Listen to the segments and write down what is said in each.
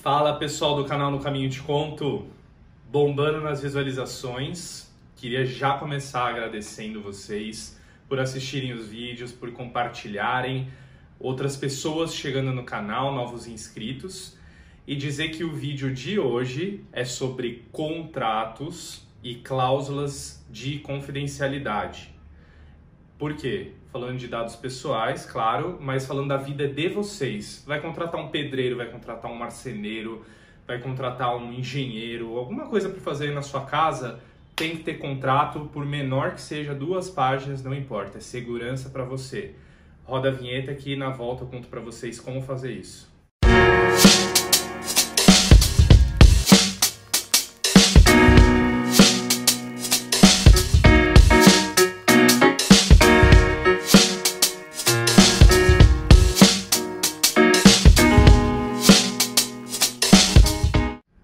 Fala pessoal do canal No Caminho Te Conto, bombando nas visualizações. Queria já começar agradecendo vocês por assistirem os vídeos, por compartilharem, outras pessoas chegando no canal, novos inscritos, e dizer que o vídeo de hoje é sobre contratos e cláusulas de confidencialidade. Por quê? Falando de dados pessoais, claro, mas falando da vida de vocês. Vai contratar um pedreiro, vai contratar um marceneiro, vai contratar um engenheiro, alguma coisa para fazer na sua casa, tem que ter contrato, por menor que seja, 2 páginas, não importa, é segurança para você. Roda a vinheta que na volta eu conto para vocês como fazer isso.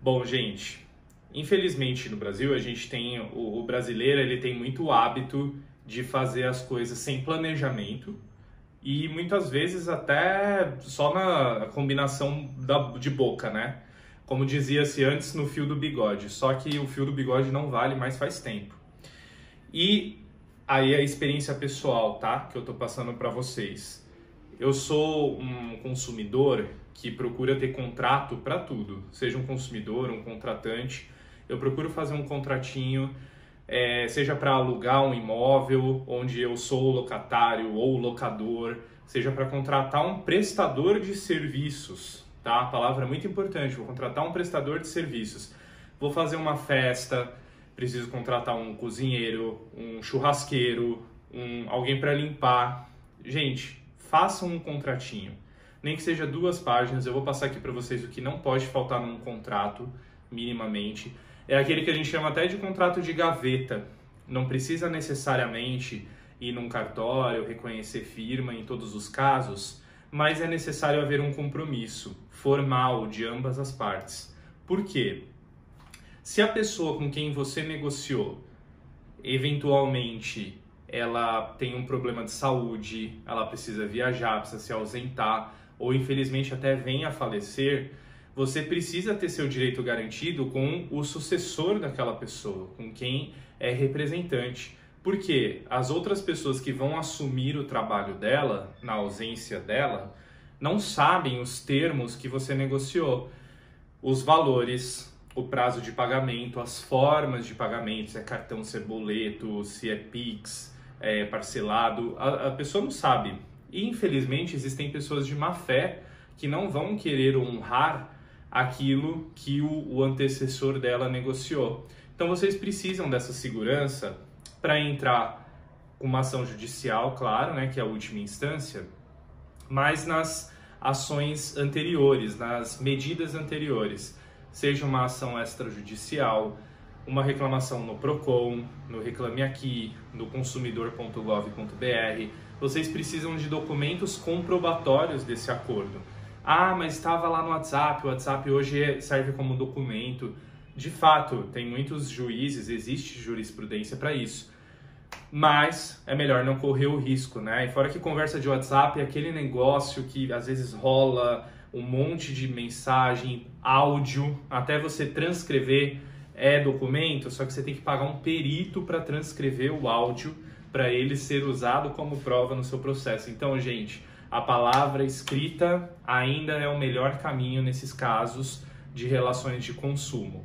Bom, gente, infelizmente no Brasil a gente tem, o brasileiro ele tem muito hábito de fazer as coisas sem planejamento e muitas vezes até só na combinação de boca, né? Como dizia-se antes, no fio do bigode, só que o fio do bigode não vale mais faz tempo. E aí a experiência pessoal, tá? Que eu tô passando para vocês. Eu sou um consumidor que procura ter contrato para tudo, seja um consumidor, um contratante. Eu procuro fazer um contratinho, seja para alugar um imóvel, onde eu sou o locatário ou o locador, seja para contratar um prestador de serviços, tá? A palavra é muito importante, vou contratar um prestador de serviços. Vou fazer uma festa, preciso contratar um cozinheiro, um churrasqueiro, alguém para limpar. Gente, façam um contratinho. Nem que seja 2 páginas, eu vou passar aqui para vocês o que não pode faltar num contrato, minimamente. É aquele que a gente chama até de contrato de gaveta. Não precisa necessariamente ir num cartório, reconhecer firma em todos os casos, mas é necessário haver um compromisso formal de ambas as partes. Por quê? Se a pessoa com quem você negociou, eventualmente, ela tem um problema de saúde, ela precisa viajar, precisa se ausentar, ou infelizmente até venha a falecer, você precisa ter seu direito garantido com o sucessor daquela pessoa, com quem é representante. Porque as outras pessoas que vão assumir o trabalho dela, na ausência dela, não sabem os termos que você negociou, os valores, o prazo de pagamento, as formas de pagamento, se é cartão, se é boleto, se é Pix, parcelado, a pessoa não sabe. E infelizmente existem pessoas de má fé que não vão querer honrar aquilo que o antecessor dela negociou. Então vocês precisam dessa segurança para entrar com uma ação judicial, claro, né, que é a última instância, mas nas ações anteriores, nas medidas anteriores, seja uma ação extrajudicial, uma reclamação no Procon, no Reclame Aqui, no consumidor.gov.br, vocês precisam de documentos comprobatórios desse acordo. Ah, mas estava lá no WhatsApp, o WhatsApp hoje serve como documento. De fato, tem muitos juízes, existe jurisprudência para isso. Mas é melhor não correr o risco, né? E fora que conversa de WhatsApp é aquele negócio que às vezes rola um monte de mensagem, áudio, até você transcrever documento, só que você tem que pagar um perito para transcrever o áudio para ele ser usado como prova no seu processo. Então, gente, a palavra escrita ainda é o melhor caminho nesses casos de relações de consumo.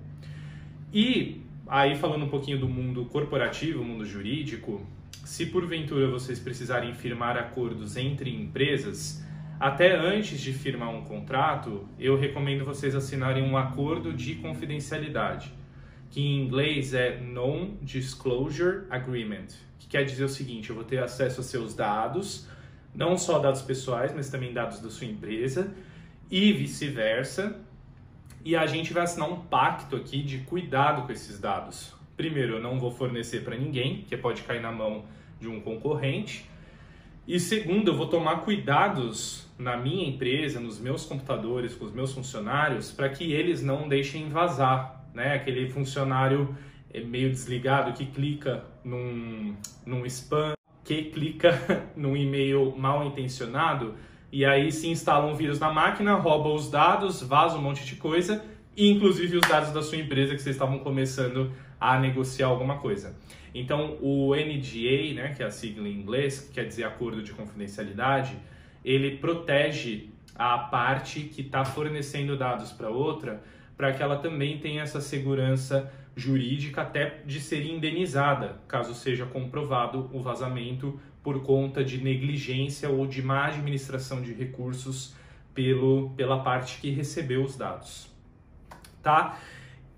E aí, falando um pouquinho do mundo corporativo, mundo jurídico, se porventura vocês precisarem firmar acordos entre empresas, até antes de firmar um contrato, eu recomendo vocês assinarem um acordo de confidencialidade, que em inglês é Non-Disclosure Agreement, que quer dizer o seguinte: eu vou ter acesso aos seus dados, não só dados pessoais, mas também dados da sua empresa, e vice-versa, e a gente vai assinar um pacto aqui de cuidado com esses dados. Primeiro, eu não vou fornecer para ninguém, que pode cair na mão de um concorrente, e segundo, eu vou tomar cuidados na minha empresa, nos meus computadores, com os meus funcionários, para que eles não deixem vazar, né? Aquele funcionário meio desligado que clica num spam, que clica num e-mail mal intencionado e aí se instala um vírus na máquina, rouba os dados, vaza um monte de coisa, inclusive os dados da sua empresa que vocês estavam começando a negociar alguma coisa. Então, o NDA, né, que é a sigla em inglês, que quer dizer Acordo de Confidencialidade, ele protege a parte que está fornecendo dados para outra, para que ela também tenha essa segurança jurídica até de ser indenizada, caso seja comprovado o vazamento por conta de negligência ou de má administração de recursos pela parte que recebeu os dados. Tá?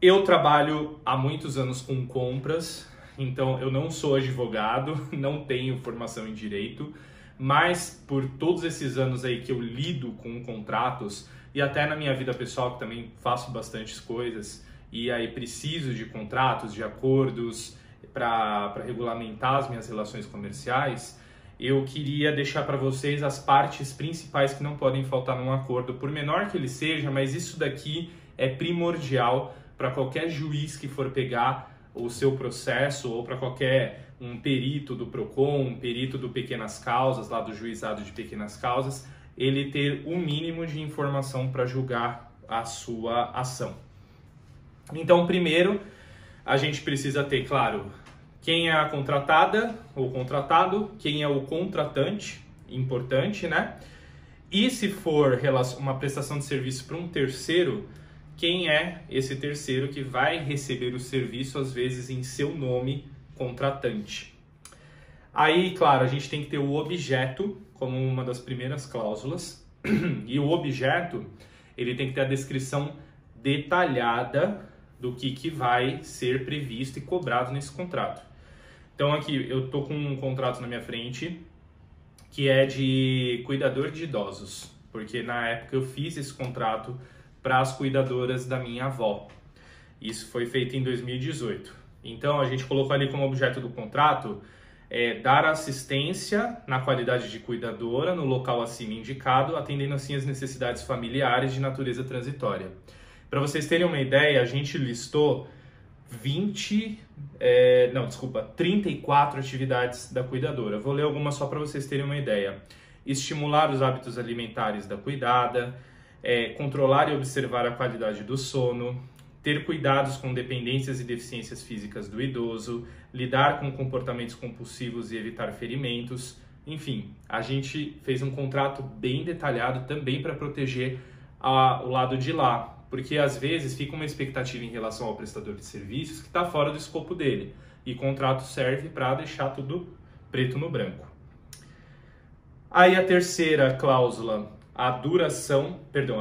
Eu trabalho há muitos anos com compras, então eu não sou advogado, não tenho formação em direito, mas por todos esses anos aí que eu lido com contratos e até na minha vida pessoal que também faço bastantes coisas e aí preciso de contratos, de acordos para regulamentar as minhas relações comerciais, eu queria deixar para vocês as partes principais que não podem faltar num acordo, por menor que ele seja, mas isso daqui é primordial para qualquer juiz que for pegar o seu processo ou para qualquer um perito do PROCON, um perito do Pequenas Causas, lá do juizado de Pequenas Causas, ele ter o mínimo de informação para julgar a sua ação. Então, primeiro, a gente precisa ter, claro, quem é a contratada ou contratado, quem é o contratante, importante, né? E se for uma prestação de serviço para um terceiro, quem é esse terceiro que vai receber o serviço, às vezes, em seu nome, contratante. Aí, claro, a gente tem que ter o objeto como uma das primeiras cláusulas. E o objeto, ele tem que ter a descrição detalhada do que vai ser previsto e cobrado nesse contrato. Então, aqui, eu tô com um contrato na minha frente que é de cuidador de idosos, porque na época eu fiz esse contrato para as cuidadoras da minha avó. Isso foi feito em 2018. Então, a gente colocou ali como objeto do contrato dar assistência na qualidade de cuidadora no local acima indicado, atendendo assim as necessidades familiares de natureza transitória. Para vocês terem uma ideia, a gente listou 34 atividades da cuidadora. Vou ler algumas só para vocês terem uma ideia. Estimular os hábitos alimentares da cuidada, controlar e observar a qualidade do sono, ter cuidados com dependências e deficiências físicas do idoso, lidar com comportamentos compulsivos e evitar ferimentos. Enfim, a gente fez um contrato bem detalhado também para proteger o lado de lá, porque às vezes fica uma expectativa em relação ao prestador de serviços que está fora do escopo dele, e contrato serve para deixar tudo preto no branco. Aí a terceira cláusula, a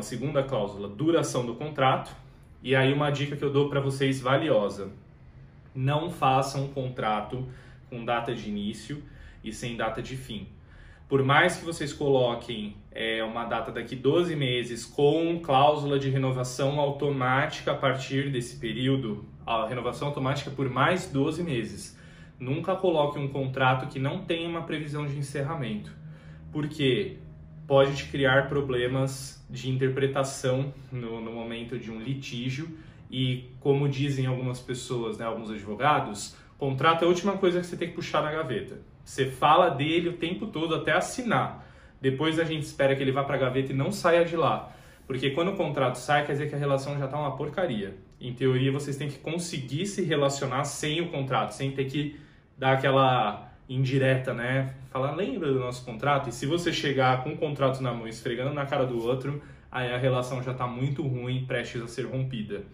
segunda cláusula, duração do contrato. E aí uma dica que eu dou para vocês valiosa: não façam um contrato com data de início e sem data de fim. Por mais que vocês coloquem uma data daqui 12 meses com cláusula de renovação automática a partir desse período, a renovação automática por mais 12 meses, nunca coloque um contrato que não tenha uma previsão de encerramento, porque pode te criar problemas de interpretação no momento de um litígio e, como dizem algumas pessoas, né, alguns advogados, contrato é a última coisa que você tem que puxar na gaveta. Você fala dele o tempo todo até assinar. Depois a gente espera que ele vá para a gaveta e não saia de lá. Porque quando o contrato sai, quer dizer que a relação já está uma porcaria. Em teoria, vocês têm que conseguir se relacionar sem o contrato, sem ter que dar aquela indireta, né? Falar, lembra do nosso contrato? E se você chegar com o contrato na mão, esfregando na cara do outro, aí a relação já está muito ruim, prestes a ser rompida.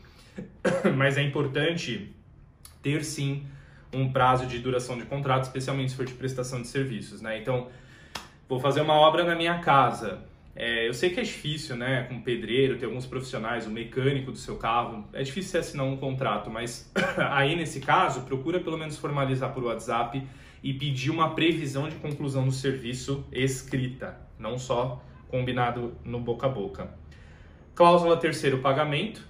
Mas é importante ter, sim, um prazo de duração de contrato, especialmente se for de prestação de serviços, né? Então, vou fazer uma obra na minha casa. Eu sei que é difícil, né? Com pedreiro, tem alguns profissionais, o mecânico do seu carro. É difícil você assinar um contrato, mas aí, nesse caso, procura pelo menos formalizar por WhatsApp e pedir uma previsão de conclusão do serviço escrita, não só combinado no boca a boca. Cláusula terceiro, pagamento.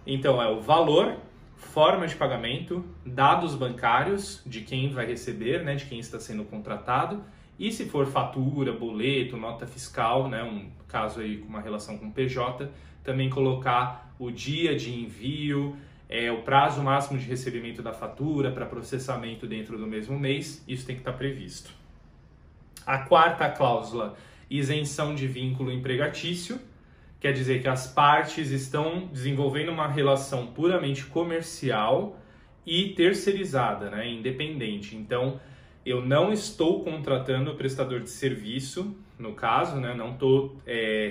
Então, é o valor, forma de pagamento, dados bancários de quem vai receber, né, de quem está sendo contratado, e se for fatura, boleto, nota fiscal, né, um caso aí com uma relação com PJ, também colocar o dia de envio, o prazo máximo de recebimento da fatura para processamento dentro do mesmo mês, isso tem que estar previsto. A quarta cláusula isenção de vínculo empregatício, quer dizer que as partes estão desenvolvendo uma relação puramente comercial e terceirizada, né, independente. Então, eu não estou contratando o prestador de serviço, no caso, né, não estou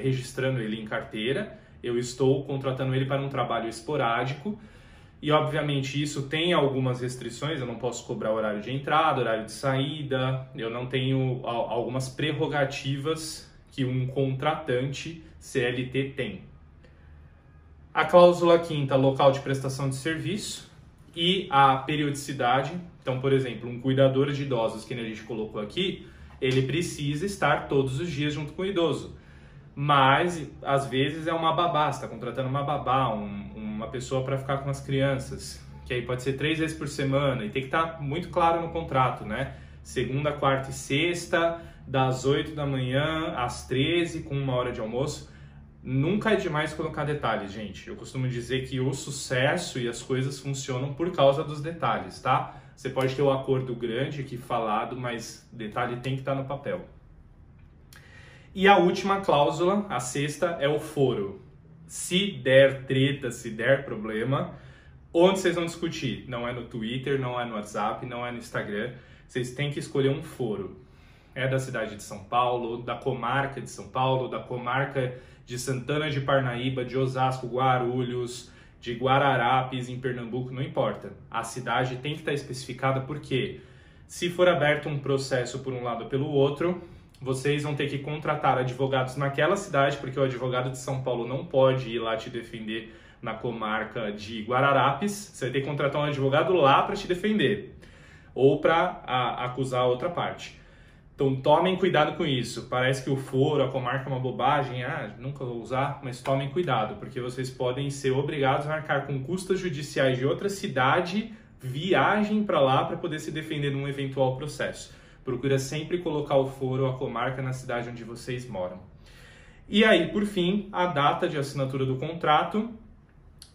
registrando ele em carteira, eu estou contratando ele para um trabalho esporádico e, obviamente, isso tem algumas restrições, eu não posso cobrar horário de entrada, horário de saída, eu não tenho algumas prerrogativas que um contratante CLT tem. A cláusula 5ª, local de prestação de serviço e a periodicidade. Então, por exemplo, um cuidador de idosos, que a gente colocou aqui, ele precisa estar todos os dias junto com o idoso. Mas, às vezes, é uma babá, você está contratando uma babá, uma pessoa para ficar com as crianças, que aí pode ser 3 vezes por semana, e tem que estar muito claro no contrato, né? Segunda, quarta e sexta, das 8 da manhã às 13, com 1 hora de almoço. Nunca é demais colocar detalhes, gente. Eu costumo dizer que o sucesso e as coisas funcionam por causa dos detalhes, tá? Você pode ter o acordo grande aqui falado, mas detalhe tem que estar no papel. E a última cláusula, a 6ª, é o foro. Se der treta, se der problema, onde vocês vão discutir? Não é no Twitter, não é no WhatsApp, não é no Instagram. Vocês têm que escolher um foro. É da cidade de São Paulo, da comarca de São Paulo, da comarca de Santana de Parnaíba, de Osasco, Guarulhos, de Guararapes, em Pernambuco, não importa. A cidade tem que estar especificada porque, se for aberto um processo por um lado ou pelo outro, vocês vão ter que contratar advogados naquela cidade, porque o advogado de São Paulo não pode ir lá te defender na comarca de Guararapes. Você vai ter que contratar um advogado lá para te defender, ou para acusar a outra parte. Então tomem cuidado com isso. Parece que o foro, a comarca é uma bobagem, nunca vou usar, mas tomem cuidado, porque vocês podem ser obrigados a marcar com custas judiciais de outra cidade, viagem para lá para poder se defender num eventual processo. Procura sempre colocar o foro, a comarca na cidade onde vocês moram. E aí, por fim, a data de assinatura do contrato,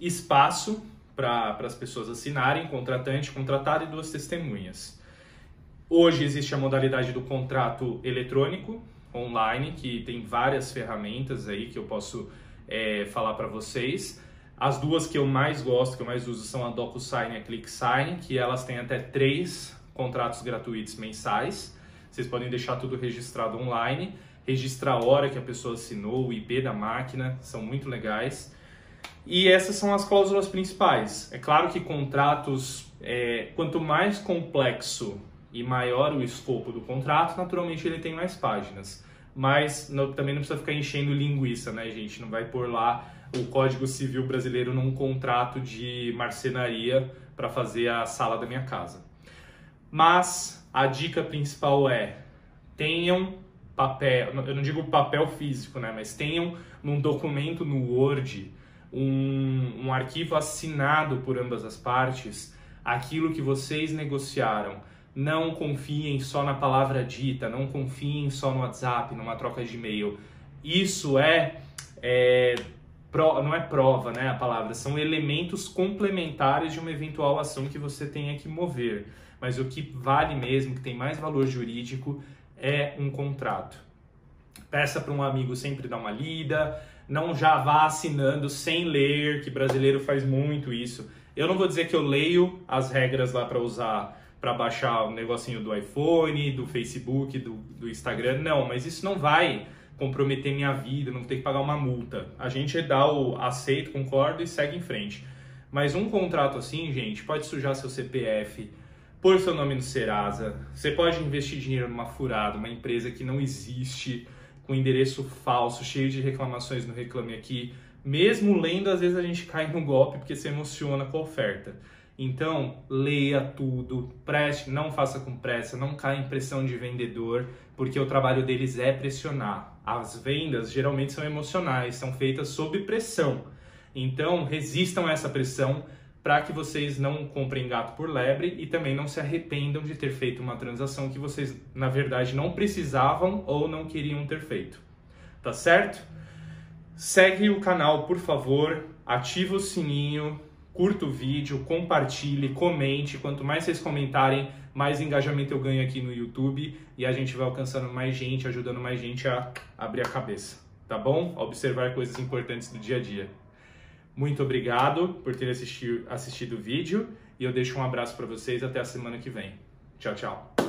espaço para as pessoas assinarem, contratante, contratado e 2 testemunhas. Hoje existe a modalidade do contrato eletrônico, online, que tem várias ferramentas aí que eu posso falar para vocês. As 2 que eu mais gosto, que eu mais uso, são a DocuSign e a ClickSign, que elas têm até 3 contratos gratuitos mensais. Vocês podem deixar tudo registrado online, registrar a hora que a pessoa assinou, o IP da máquina, são muito legais. E essas são as cláusulas principais. É claro que contratos, quanto mais complexo e maior o escopo do contrato, naturalmente ele tem mais páginas. Mas também não precisa ficar enchendo linguiça, né, gente? Não vai pôr lá o Código Civil brasileiro num contrato de marcenaria para fazer a sala da minha casa. Mas a dica principal tenham papel, eu não digo papel físico, né, mas tenham num documento no Word, um arquivo assinado por ambas as partes, aquilo que vocês negociaram. Não confiem só na palavra dita, não confiem só no WhatsApp, numa troca de e-mail. Isso não é prova, né, a palavra, são elementos complementares de uma eventual ação que você tenha que mover. Mas o que vale mesmo, que tem mais valor jurídico, é um contrato. Peça para um amigo sempre dar uma lida, não já vá assinando sem ler, que brasileiro faz muito isso. Eu não vou dizer que eu leio as regras lá para usar, para baixar o negocinho do iPhone, do Facebook, do Instagram, não, mas isso não vai comprometer minha vida, não vou ter que pagar uma multa. A gente dá o aceito, concordo e segue em frente. Mas um contrato assim, gente, pode sujar seu CPF, pôr seu nome no Serasa, você pode investir dinheiro numa furada, uma empresa que não existe, com endereço falso, cheio de reclamações no Reclame Aqui. Mesmo lendo, às vezes a gente cai no golpe porque se emociona com a oferta. Então, leia tudo, preste, não faça com pressa, não caia em pressão de vendedor, porque o trabalho deles é pressionar. As vendas geralmente são emocionais, são feitas sob pressão. Então, resistam a essa pressão para que vocês não comprem gato por lebre e também não se arrependam de ter feito uma transação que vocês, na verdade, não precisavam ou não queriam ter feito. Tá certo? Segue o canal, por favor, ativa o sininho, curta o vídeo, compartilhe, comente. Quanto mais vocês comentarem, mais engajamento eu ganho aqui no YouTube e a gente vai alcançando mais gente, ajudando mais gente a abrir a cabeça, tá bom? A observar coisas importantes do dia a dia. Muito obrigado por ter assistido o vídeo e eu deixo um abraço para vocês até a semana que vem. Tchau, tchau.